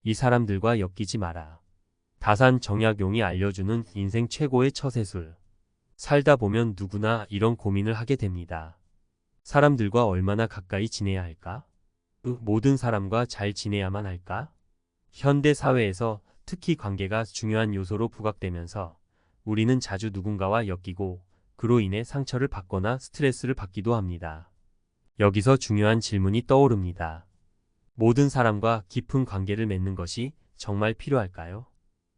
이 사람들과 엮이지 마라. 다산 정약용이 알려주는 인생 최고의 처세술. 살다 보면 누구나 이런 고민을 하게 됩니다. 사람들과 얼마나 가까이 지내야 할까? 모든 사람과 잘 지내야만 할까? 현대 사회에서 특히 관계가 중요한 요소로 부각되면서 우리는 자주 누군가와 엮이고 그로 인해 상처를 받거나 스트레스를 받기도 합니다. 여기서 중요한 질문이 떠오릅니다. 모든 사람과 깊은 관계를 맺는 것이 정말 필요할까요?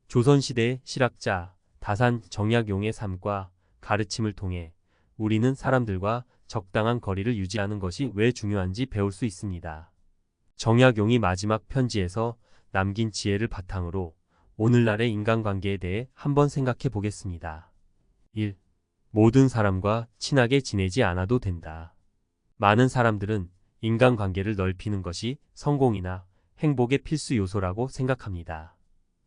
조선시대의 실학자 다산 정약용의 삶과 가르침을 통해 우리는 사람들과 적당한 거리를 유지하는 것이 왜 중요한지 배울 수 있습니다. 정약용이 마지막 편지에서 남긴 지혜를 바탕으로 오늘날의 인간관계에 대해 한번 생각해 보겠습니다. 1. 모든 사람과 친하게 지내지 않아도 된다. 많은 사람들은 인간관계를 넓히는 것이 성공이나 행복의 필수 요소라고 생각합니다.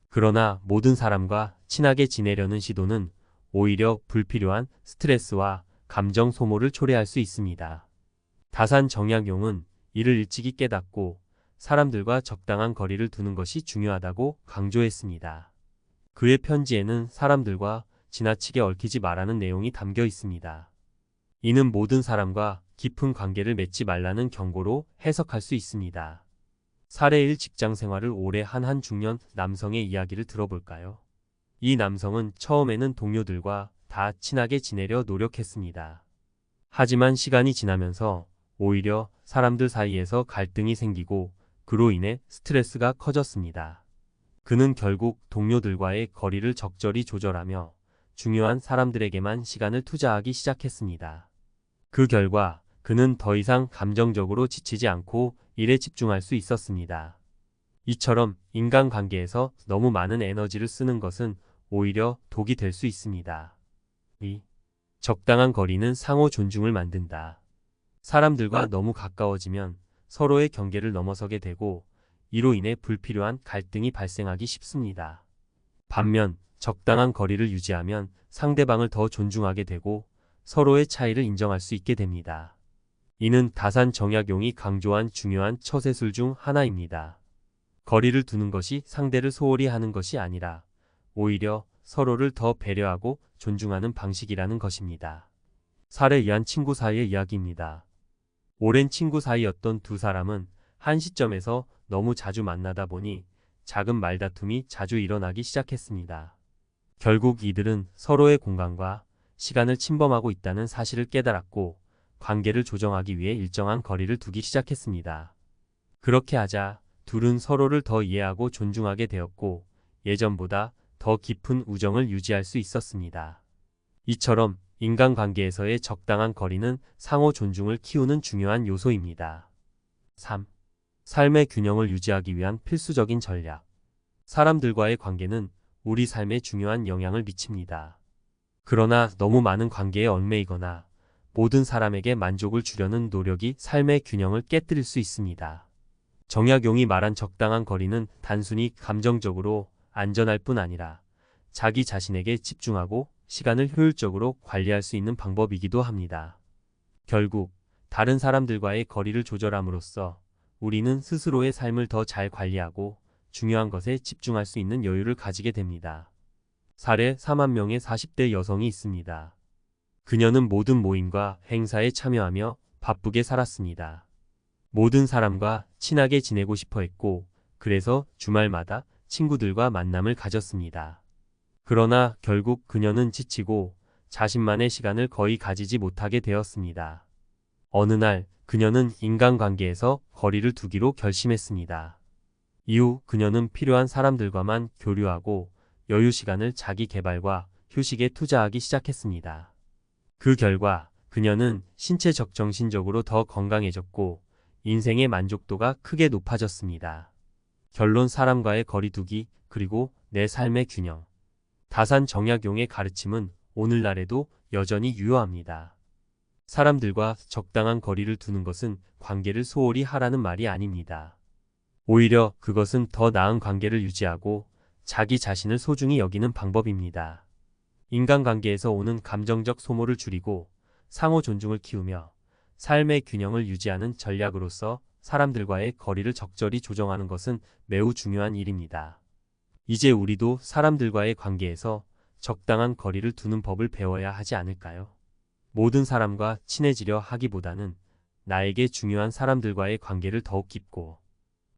그러나 모든 사람과 친하게 지내려는 시도는 오히려 불필요한 스트레스와 감정 소모를 초래할 수 있습니다. 다산 정약용은 이를 일찍이 깨닫고 사람들과 적당한 거리를 두는 것이 중요하다고 강조했습니다. 그의 편지에는 사람들과 지나치게 얽히지 말라는 내용이 담겨 있습니다. 이는 모든 사람과 깊은 관계를 맺지 말라는 경고로 해석할 수 있습니다. 사례 1. 직장 생활을 오래 한 중년 남성의 이야기를 들어볼까요? 이 남성은 처음에는 동료들과 다 친하게 지내려 노력했습니다. 하지만 시간이 지나면서 오히려 사람들 사이에서 갈등이 생기고 그로 인해 스트레스가 커졌습니다. 그는 결국 동료들과의 거리를 적절히 조절하며 중요한 사람들에게만 시간을 투자하기 시작했습니다. 그 결과 그는 더 이상 감정적으로 지치지 않고 일에 집중할 수 있었습니다. 이처럼 인간관계에서 너무 많은 에너지를 쓰는 것은 오히려 독이 될 수 있습니다. 2. 적당한 거리는 상호 존중을 만든다. 사람들과 너무 가까워지면 서로의 경계를 넘어서게 되고 이로 인해 불필요한 갈등이 발생하기 쉽습니다. 반면 적당한 거리를 유지하면 상대방을 더 존중하게 되고 서로의 차이를 인정할 수 있게 됩니다. 이는 다산 정약용이 강조한 중요한 처세술 중 하나입니다. 거리를 두는 것이 상대를 소홀히 하는 것이 아니라 오히려 서로를 더 배려하고 존중하는 방식이라는 것입니다. 사례 2. 친구 사이의 이야기입니다. 오랜 친구 사이였던 두 사람은 한 시점에서 너무 자주 만나다 보니 작은 말다툼이 자주 일어나기 시작했습니다. 결국 이들은 서로의 공간과 시간을 침범하고 있다는 사실을 깨달았고 관계를 조정하기 위해 일정한 거리를 두기 시작했습니다. 그렇게 하자 둘은 서로를 더 이해하고 존중하게 되었고 예전보다 더 깊은 우정을 유지할 수 있었습니다. 이처럼 인간관계에서의 적당한 거리는 상호 존중을 키우는 중요한 요소입니다. 3. 삶의 균형을 유지하기 위한 필수적인 전략. 사람들과의 관계는 우리 삶에 중요한 영향을 미칩니다. 그러나 너무 많은 관계에 얽매이거나 모든 사람에게 만족을 주려는 노력이 삶의 균형을 깨뜨릴 수 있습니다. 정약용이 말한 적당한 거리는 단순히 감정적으로 안전할 뿐 아니라 자기 자신에게 집중하고 시간을 효율적으로 관리할 수 있는 방법이기도 합니다. 결국 다른 사람들과의 거리를 조절함으로써 우리는 스스로의 삶을 더 잘 관리하고 중요한 것에 집중할 수 있는 여유를 가지게 됩니다. 사례 4만 명의 40대 여성이 있습니다. 그녀는 모든 모임과 행사에 참여하며 바쁘게 살았습니다. 모든 사람과 친하게 지내고 싶어 했고 그래서 주말마다 친구들과 만남을 가졌습니다. 그러나 결국 그녀는 지치고 자신만의 시간을 거의 가지지 못하게 되었습니다. 어느 날 그녀는 인간관계에서 거리를 두기로 결심했습니다. 이후 그녀는 필요한 사람들과만 교류하고 여유 시간을 자기 개발과 휴식에 투자하기 시작했습니다. 그 결과 그녀는 신체적 정신적으로 더 건강해졌고 인생의 만족도가 크게 높아졌습니다. 결론 사람과의 거리 두기 그리고 내 삶의 균형. 다산 정약용의 가르침은 오늘날에도 여전히 유효합니다. 사람들과 적당한 거리를 두는 것은 관계를 소홀히 하라는 말이 아닙니다. 오히려 그것은 더 나은 관계를 유지하고 자기 자신을 소중히 여기는 방법입니다. 인간관계에서 오는 감정적 소모를 줄이고 상호 존중을 키우며 삶의 균형을 유지하는 전략으로서 사람들과의 거리를 적절히 조정하는 것은 매우 중요한 일입니다. 이제 우리도 사람들과의 관계에서 적당한 거리를 두는 법을 배워야 하지 않을까요? 모든 사람과 친해지려 하기보다는 나에게 중요한 사람들과의 관계를 더욱 깊고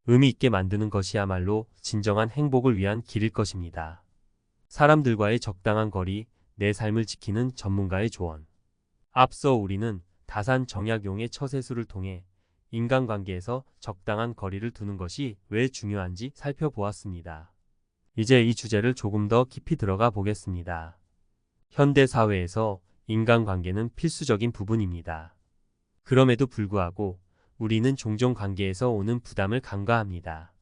의미 있게 만드는 것이야말로 진정한 행복을 위한 길일 것입니다. 사람들과의 적당한 거리, 내 삶을 지키는 전문가의 조언. 앞서 우리는 다산 정약용의 처세술을 통해 인간관계에서 적당한 거리를 두는 것이 왜 중요한지 살펴보았습니다. 이제 이 주제를 조금 더 깊이 들어가 보겠습니다. 현대 사회에서 인간관계는 필수적인 부분입니다. 그럼에도 불구하고 우리는 종종 관계에서 오는 부담을 간과합니다.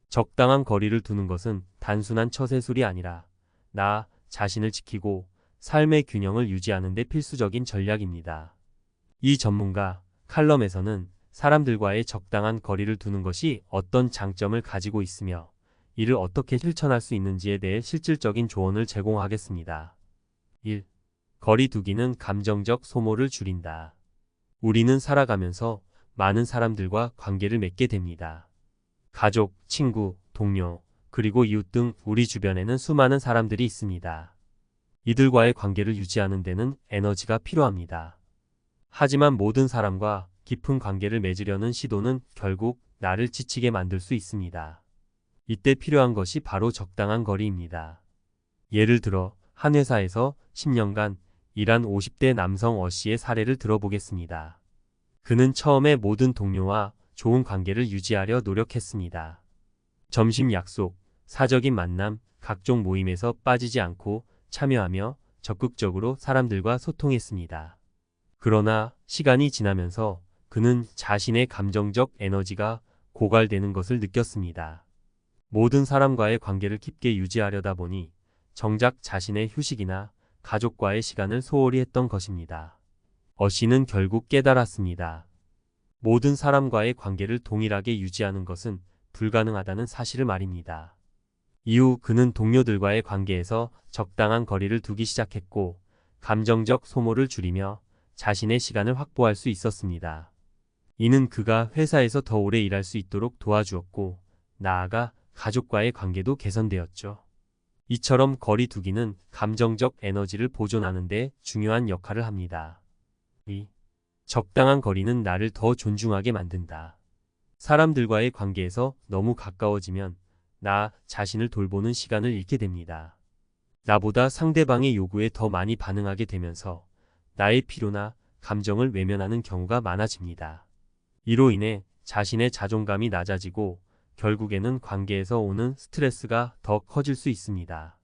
적당한 거리를 두는 것은 단순한 처세술이 아니라 나 자신을 지키고 삶의 균형을 유지하는 데 필수적인 전략입니다. 이 전문가 칼럼에서는 사람들과의 적당한 거리를 두는 것이 어떤 장점을 가지고 있으며 이를 어떻게 실천할 수 있는지에 대해 실질적인 조언을 제공하겠습니다. 1. 거리 두기는 감정적 소모를 줄인다. 우리는 살아가면서 많은 사람들과 관계를 맺게 됩니다. 가족, 친구, 동료, 그리고 이웃 등 우리 주변에는 수많은 사람들이 있습니다. 이들과의 관계를 유지하는 데는 에너지가 필요합니다. 하지만 모든 사람과 깊은 관계를 맺으려는 시도는 결국 나를 지치게 만들 수 있습니다. 이때 필요한 것이 바로 적당한 거리입니다. 예를 들어 한 회사에서 10년간 일한 50대 남성 어씨의 사례를 들어보겠습니다. 그는 처음에 모든 동료와 좋은 관계를 유지하려 노력했습니다. 점심 약속, 사적인 만남, 각종 모임에서 빠지지 않고 참여하며 적극적으로 사람들과 소통했습니다. 그러나 시간이 지나면서 그는 자신의 감정적 에너지가 고갈되는 것을 느꼈습니다. 모든 사람과의 관계를 깊게 유지하려다 보니 정작 자신의 휴식이나 가족과의 시간을 소홀히 했던 것입니다. 어씨는 결국 깨달았습니다. 모든 사람과의 관계를 동일하게 유지하는 것은 불가능하다는 사실을 말입니다. 이후 그는 동료들과의 관계에서 적당한 거리를 두기 시작했고 감정적 소모를 줄이며 자신의 시간을 확보할 수 있었습니다. 이는 그가 회사에서 더 오래 일할 수 있도록 도와주었고 나아가 가족과의 관계도 개선되었죠. 이처럼 거리 두기는 감정적 에너지를 보존하는 데 중요한 역할을 합니다. 2. 적당한 거리는 나를 더 존중하게 만든다. 사람들과의 관계에서 너무 가까워지면 나 자신을 돌보는 시간을 잃게 됩니다. 나보다 상대방의 요구에 더 많이 반응하게 되면서 나의 필요나 감정을 외면하는 경우가 많아집니다. 이로 인해 자신의 자존감이 낮아지고 결국에는 관계에서 오는 스트레스가 더 커질 수 있습니다.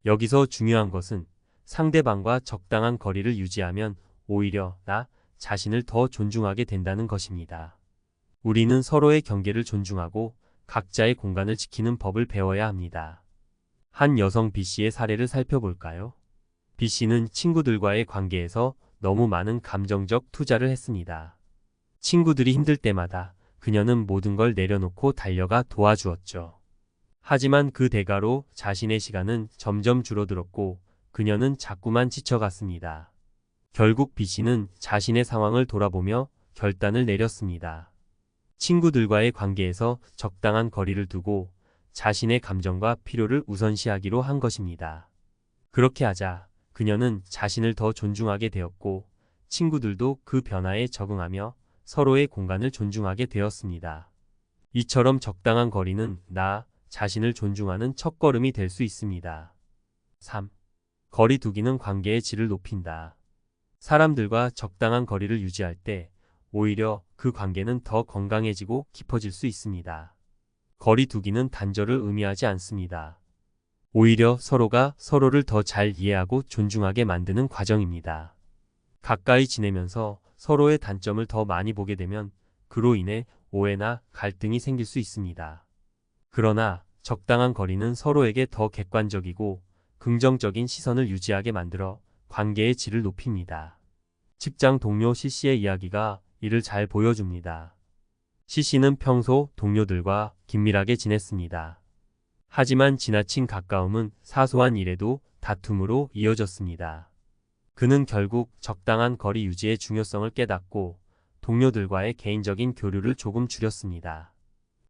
여기서 중요한 것은 상대방과 적당한 거리를 유지하면 오히려 나 자신을 더 존중하게 된다는 것입니다. 우리는 서로의 경계를 존중하고 각자의 공간을 지키는 법을 배워야 합니다. 한 여성 B씨의 사례를 살펴볼까요? B씨는 친구들과의 관계에서 너무 많은 감정적 투자를 했습니다. 친구들이 힘들 때마다 그녀는 모든 걸 내려놓고 달려가 도와주었죠. 하지만 그 대가로 자신의 시간은 점점 줄어들었고 그녀는 자꾸만 지쳐갔습니다. 결국 B씨는 자신의 상황을 돌아보며 결단을 내렸습니다. 친구들과의 관계에서 적당한 거리를 두고 자신의 감정과 필요를 우선시하기로 한 것입니다. 그렇게 하자 그녀는 자신을 더 존중하게 되었고 친구들도 그 변화에 적응하며 서로의 공간을 존중하게 되었습니다. 이처럼 적당한 거리는 나 자신을 존중하는 첫걸음이 될 수 있습니다. 3. 거리 두기는 관계의 질을 높인다. 사람들과 적당한 거리를 유지할 때 오히려 그 관계는 더 건강해지고 깊어질 수 있습니다. 거리 두기는 단절을 의미하지 않습니다. 오히려 서로가 서로를 더 잘 이해하고 존중하게 만드는 과정입니다. 가까이 지내면서 서로의 단점을 더 많이 보게 되면 그로 인해 오해나 갈등이 생길 수 있습니다. 그러나 적당한 거리는 서로에게 더 객관적이고 긍정적인 시선을 유지하게 만들어 관계의 질을 높입니다. 직장 동료 C씨의 이야기가 이를 잘 보여줍니다. C씨는 평소 동료들과 긴밀하게 지냈습니다. 하지만 지나친 가까움은 사소한 일에도 다툼으로 이어졌습니다. 그는 결국 적당한 거리 유지의 중요성을 깨닫고 동료들과의 개인적인 교류를 조금 줄였습니다.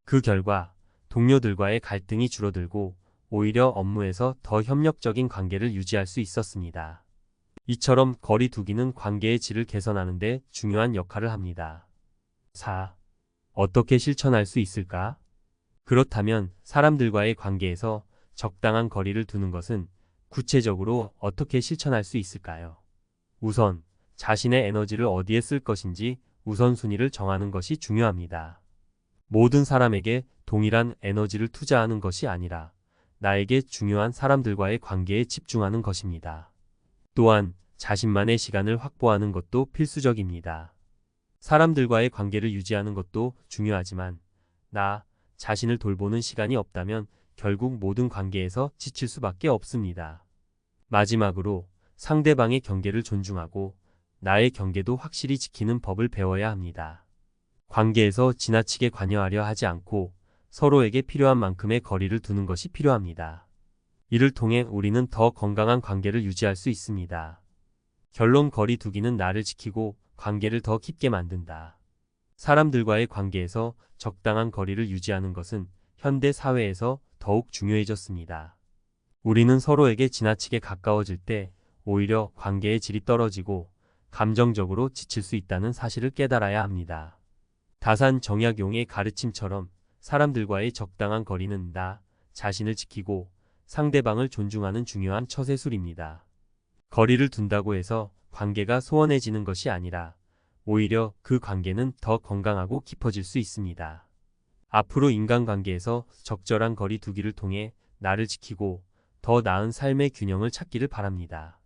그 결과 동료들과의 갈등이 줄어들고 오히려 업무에서 더 협력적인 관계를 유지할 수 있었습니다. 이처럼 거리 두기는 관계의 질을 개선하는 데 중요한 역할을 합니다. 4. 어떻게 실천할 수 있을까? 그렇다면 사람들과의 관계에서 적당한 거리를 두는 것은 구체적으로 어떻게 실천할 수 있을까요? 우선 자신의 에너지를 어디에 쓸 것인지 우선순위를 정하는 것이 중요합니다. 모든 사람에게 동일한 에너지를 투자하는 것이 아니라 나에게 중요한 사람들과의 관계에 집중하는 것입니다. 또한 자신만의 시간을 확보하는 것도 필수적입니다. 사람들과의 관계를 유지하는 것도 중요하지만 나 자신을 돌보는 시간이 없다면 결국 모든 관계에서 지칠 수밖에 없습니다. 마지막으로 상대방의 경계를 존중하고 나의 경계도 확실히 지키는 법을 배워야 합니다. 관계에서 지나치게 관여하려 하지 않고 서로에게 필요한 만큼의 거리를 두는 것이 필요합니다. 이를 통해 우리는 더 건강한 관계를 유지할 수 있습니다. 결론 거리 두기는 나를 지키고 관계를 더 깊게 만든다. 사람들과의 관계에서 적당한 거리를 유지하는 것은 현대 사회에서 더욱 중요해졌습니다. 우리는 서로에게 지나치게 가까워질 때 오히려 관계의 질이 떨어지고 감정적으로 지칠 수 있다는 사실을 깨달아야 합니다. 다산 정약용의 가르침처럼 사람들과의 적당한 거리는 나 자신을 지키고 상대방을 존중하는 중요한 처세술입니다. 거리를 둔다고 해서 관계가 소원해지는 것이 아니라 오히려 그 관계는 더 건강하고 깊어질 수 있습니다. 앞으로 인간관계에서 적절한 거리 두기를 통해 나를 지키고 더 나은 삶의 균형을 찾기를 바랍니다.